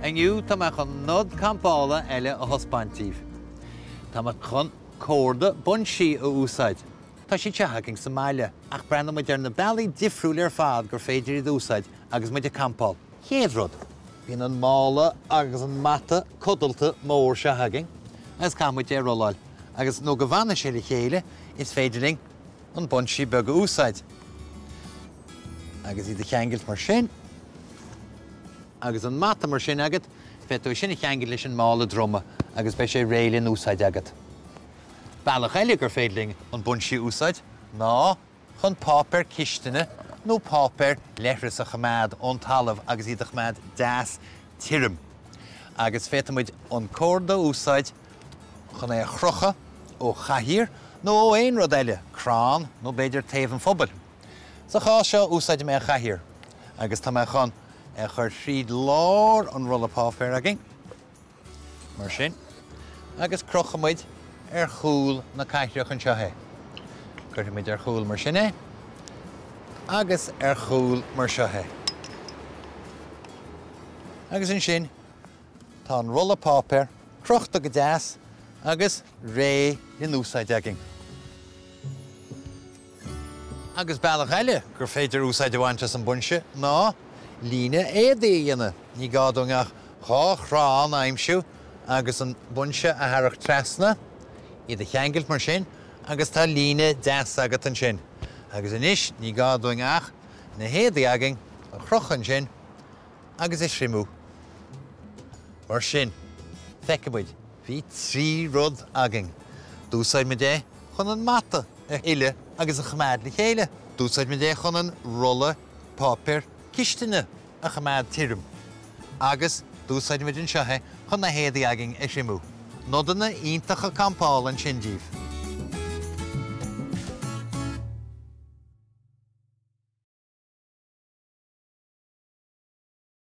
Aniu tá me chun nod campála eile a hospantíh. Tá me chun cóirde Buinsí a úsáid. Tá sí teaching sa mbaile, ach brenn mu dear na bailí difriúil ar fad gur féidir iad úsáid agus muid a campáil. Chéad rud. Bhíonn an mála agus an mata codalta mór teaching, agus cá muid ar roláil. Agus nó go bhana sé le chéile is féidiring an Buinsí beag a úsáid. Agus iad a cheangailt mar sin, agus an mata mar sin agat, fetú sin a cheangailt leis an mála droma, agus bei sé réilinn úsáid agat. Bailach eile gur féidiring an Buinsí úsáid, ná chun páipéar cistine nó páipéar leithris a chamád ón talamh agus iad a chamád deas tirim. Agus fétamid an cóirde úsáid chun é a chrochadh ó chaithír nó ó aon rud eile, crán nó beidir taobh an phobal. Sa chá seo úsáid mé a chaithír, agus tá mé chun é chur tríd lár an rolla páipéar agin, mar sin, agus crochamid ar chúl na caiithreach an seothe. Cuirtimid ar chúl mar sin é, agus ar chúl mar seothe. Agus in sin, tá an rolla páipéar, chrochadh go deas, agus ré in úsáid agin. Agus bailach eile gur féidir úsáid bhainteas an Buinsí, ná líne éadaigh ní gádúngach chá chrán aimsiú agus an Buinsí a tharach trasna, iad a cheangailt mar sin, agus tá líne deas agat an sin. Agus inis ní gádúngach na éadaigh agin a chrochadh sin, agus is rimú. Mar sin, feicimid, bhí trí rud agin. Dúsáid me dé chun an mata a ile agus a chamád le chéile. Dúsáid me dé chun an rolla páipéar cistine a chamád tirim. Agus dúsáid me din seothe chun na éadaigh agin is rimú. Nodanna iontacha campáil an sin díobh.